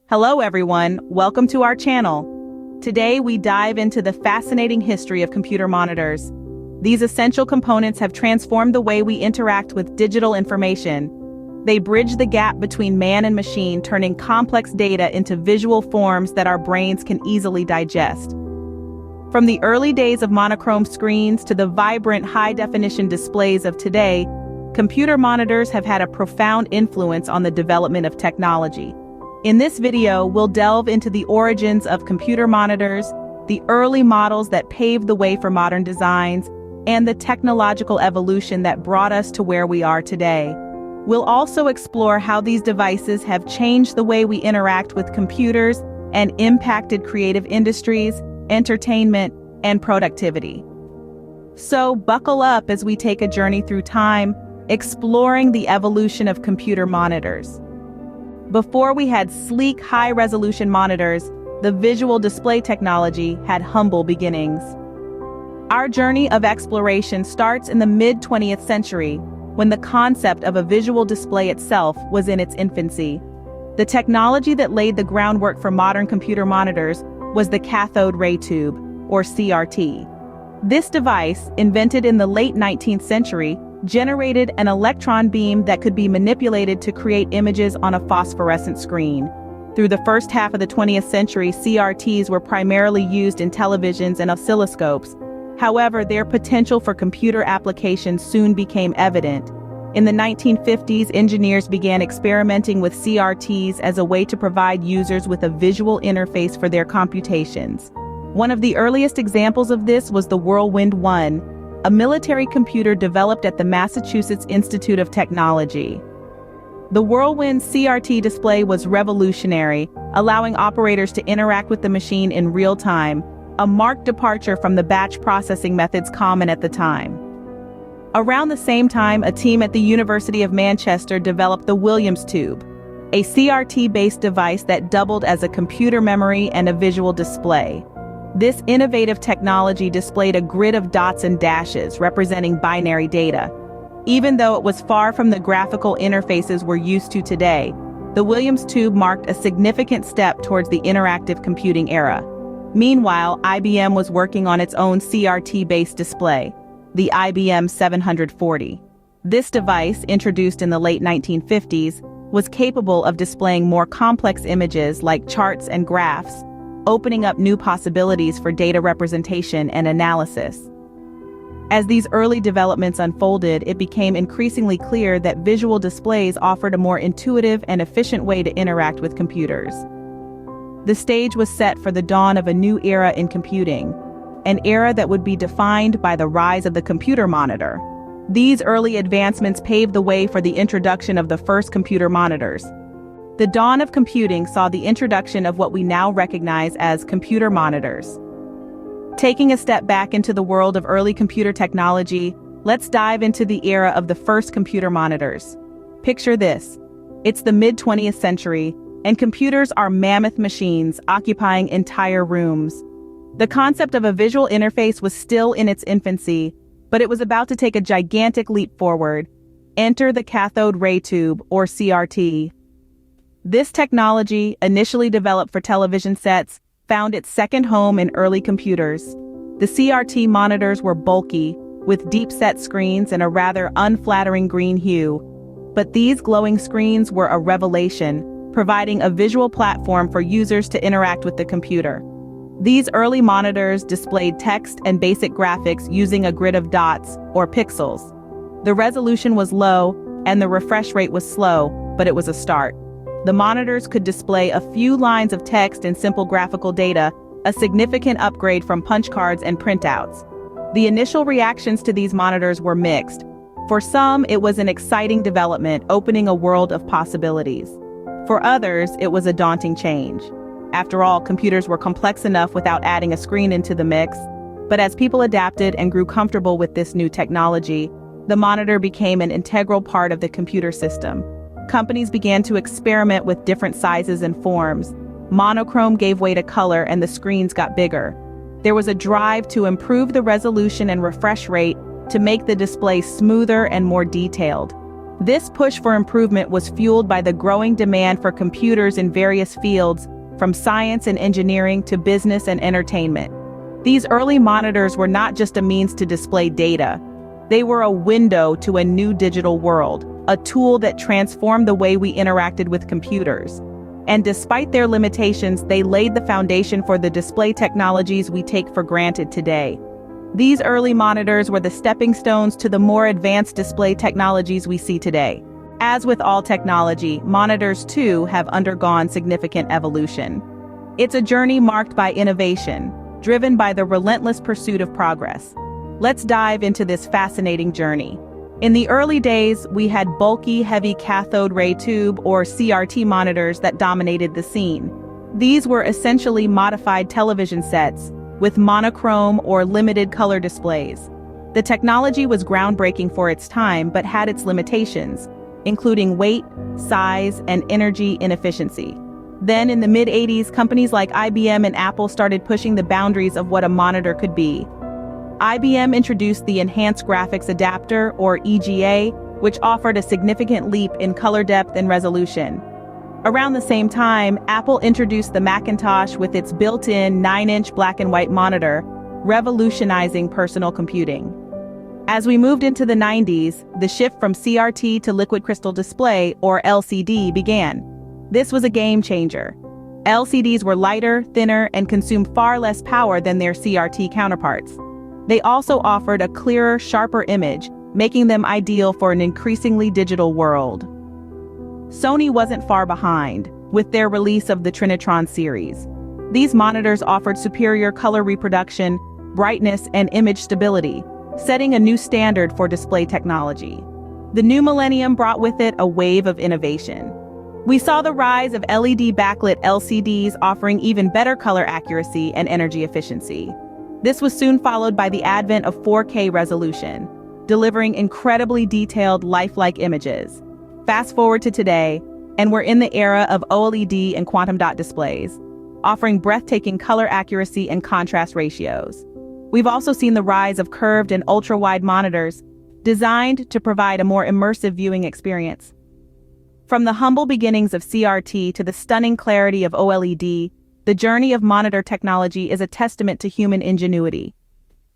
Hello everyone, welcome to our channel. Today we dive into the fascinating history of computer monitors. These essential components have transformed the way we interact with digital information. They bridge the gap between man and machine, turning complex data into visual forms that our brains can easily digest. From the early days of monochrome screens to the vibrant high-definition displays of today, computer monitors have had a profound influence on the development of technology. In this video, we'll delve into the origins of computer monitors, the early models that paved the way for modern designs, and the technological evolution that brought us to where we are today. We'll also explore how these devices have changed the way we interact with computers and impacted creative industries, entertainment, and productivity. So buckle up as we take a journey through time, exploring the evolution of computer monitors. Before we had sleek, high-resolution monitors, the visual display technology had humble beginnings. Our journey of exploration starts in the mid-20th century, when the concept of a visual display itself was in its infancy. The technology that laid the groundwork for modern computer monitors was the cathode ray tube, or CRT. This device, invented in the late 19th century, generated an electron beam that could be manipulated to create images on a phosphorescent screen. Through the first half of the 20th century, CRTs were primarily used in televisions and oscilloscopes. However, their potential for computer applications soon became evident. In the 1950s, engineers began experimenting with CRTs as a way to provide users with a visual interface for their computations. One of the earliest examples of this was the Whirlwind 1, a military computer developed at the Massachusetts Institute of Technology. The Whirlwind CRT display was revolutionary, allowing operators to interact with the machine in real time, a marked departure from the batch processing methods common at the time. Around the same time, a team at the University of Manchester developed the Williams Tube, a CRT-based device that doubled as a computer memory and a visual display. This innovative technology displayed a grid of dots and dashes representing binary data. Even though it was far from the graphical interfaces we're used to today, the Williams Tube marked a significant step towards the interactive computing era. Meanwhile, IBM was working on its own CRT-based display, the IBM 740. This device, introduced in the late 1950s, was capable of displaying more complex images like charts and graphs, opening up new possibilities for data representation and analysis. As these early developments unfolded, it became increasingly clear that visual displays offered a more intuitive and efficient way to interact with computers. The stage was set for the dawn of a new era in computing, an era that would be defined by the rise of the computer monitor. These early advancements paved the way for the introduction of the first computer monitors. The dawn of computing saw the introduction of what we now recognize as computer monitors. Taking a step back into the world of early computer technology, let's dive into the era of the first computer monitors. Picture this. It's the mid-20th century, and computers are mammoth machines occupying entire rooms. The concept of a visual interface was still in its infancy, but it was about to take a gigantic leap forward. Enter the cathode ray tube, or CRT. This technology, initially developed for television sets, found its second home in early computers. The CRT monitors were bulky, with deep-set screens and a rather unflattering green hue. But these glowing screens were a revelation, providing a visual platform for users to interact with the computer. These early monitors displayed text and basic graphics using a grid of dots, or pixels. The resolution was low, and the refresh rate was slow, but it was a start. The monitors could display a few lines of text and simple graphical data, a significant upgrade from punch cards and printouts. The initial reactions to these monitors were mixed. For some, it was an exciting development, opening a world of possibilities. For others, it was a daunting change. After all, computers were complex enough without adding a screen into the mix. But as people adapted and grew comfortable with this new technology, the monitor became an integral part of the computer system. Companies began to experiment with different sizes and forms. Monochrome gave way to color and the screens got bigger. There was a drive to improve the resolution and refresh rate to make the display smoother and more detailed. This push for improvement was fueled by the growing demand for computers in various fields, from science and engineering to business and entertainment. These early monitors were not just a means to display data. They were a window to a new digital world, a tool that transformed the way we interacted with computers. And despite their limitations, they laid the foundation for the display technologies we take for granted today. These early monitors were the stepping stones to the more advanced display technologies we see today. As with all technology, monitors too have undergone significant evolution. It's a journey marked by innovation, driven by the relentless pursuit of progress. Let's dive into this fascinating journey. In the early days, we had bulky, heavy cathode ray tube or CRT monitors that dominated the scene. These were essentially modified television sets with monochrome or limited color displays. The technology was groundbreaking for its time but had its limitations, including weight, size, and energy inefficiency. Then in the mid-80s, companies like IBM and Apple started pushing the boundaries of what a monitor could be. IBM introduced the Enhanced Graphics Adapter, or EGA, which offered a significant leap in color depth and resolution. Around the same time, Apple introduced the Macintosh with its built-in 9-inch black and white monitor, revolutionizing personal computing. As we moved into the 90s, the shift from CRT to liquid crystal display, or LCD, began. This was a game changer. LCDs were lighter, thinner, and consumed far less power than their CRT counterparts. They also offered a clearer, sharper image, making them ideal for an increasingly digital world. Sony wasn't far behind, with their release of the Trinitron series. These monitors offered superior color reproduction, brightness, and image stability, setting a new standard for display technology. The new millennium brought with it a wave of innovation. We saw the rise of LED backlit LCDs offering even better color accuracy and energy efficiency. This was soon followed by the advent of 4K resolution, delivering incredibly detailed, lifelike images. Fast forward to today, and we're in the era of OLED and quantum dot displays, offering breathtaking color accuracy and contrast ratios. We've also seen the rise of curved and ultra-wide monitors, designed to provide a more immersive viewing experience. From the humble beginnings of CRT to the stunning clarity of OLED, the journey of monitor technology is a testament to human ingenuity.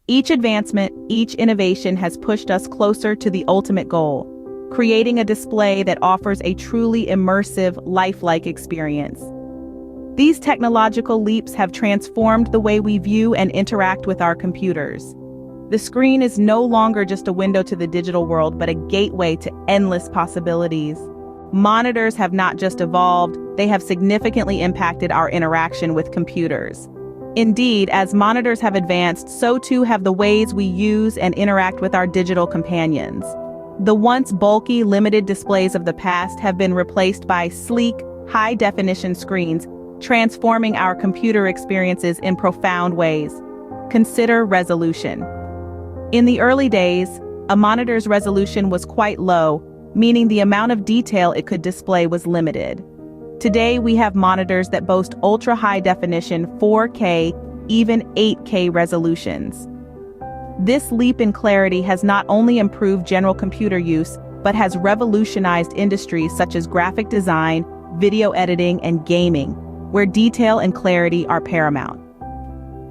Each advancement, each innovation has pushed us closer to the ultimate goal, creating a display that offers a truly immersive, lifelike experience. These technological leaps have transformed the way we view and interact with our computers. The screen is no longer just a window to the digital world, but a gateway to endless possibilities. Monitors have not just evolved, they have significantly impacted our interaction with computers. Indeed, as monitors have advanced, so too have the ways we use and interact with our digital companions. The once bulky, limited displays of the past have been replaced by sleek, high-definition screens, transforming our computer experiences in profound ways. Consider resolution. In the early days, a monitor's resolution was quite low, meaning the amount of detail it could display was limited. Today, we have monitors that boast ultra-high-definition 4K, even 8K resolutions. This leap in clarity has not only improved general computer use, but has revolutionized industries such as graphic design, video editing, and gaming, where detail and clarity are paramount.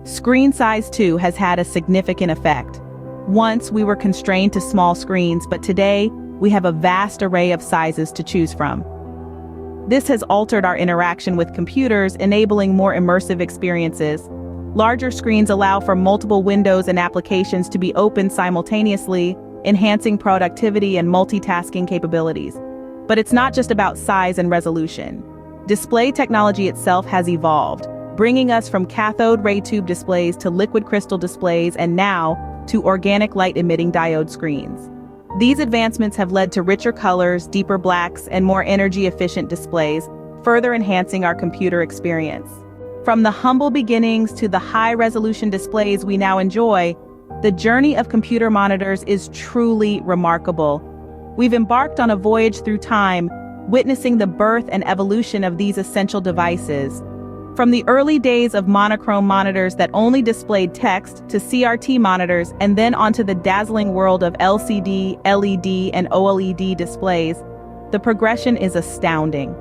Screen size, too, has had a significant effect. Once, we were constrained to small screens, but today, we have a vast array of sizes to choose from. This has altered our interaction with computers, enabling more immersive experiences. Larger screens allow for multiple windows and applications to be opened simultaneously, enhancing productivity and multitasking capabilities. But it's not just about size and resolution. Display technology itself has evolved, bringing us from cathode ray tube displays to liquid crystal displays and now to organic light-emitting diode screens. These advancements have led to richer colors, deeper blacks, and more energy-efficient displays, further enhancing our computer experience. From the humble beginnings to the high-resolution displays we now enjoy, the journey of computer monitors is truly remarkable. We've embarked on a voyage through time, witnessing the birth and evolution of these essential devices. From the early days of monochrome monitors that only displayed text to CRT monitors and then onto the dazzling world of LCD, LED, and OLED displays, the progression is astounding.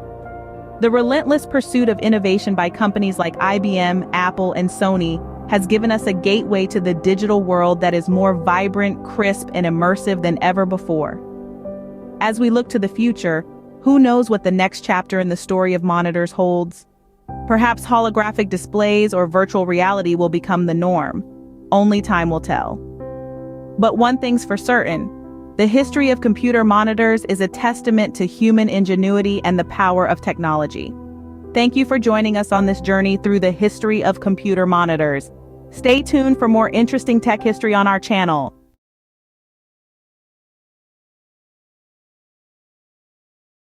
The relentless pursuit of innovation by companies like IBM, Apple, and Sony has given us a gateway to the digital world that is more vibrant, crisp, and immersive than ever before. As we look to the future, who knows what the next chapter in the story of monitors holds? Perhaps holographic displays or virtual reality will become the norm. Only time will tell. But one thing's for certain, the history of computer monitors is a testament to human ingenuity and the power of technology. Thank you for joining us on this journey through the history of computer monitors. Stay tuned for more interesting tech history on our channel.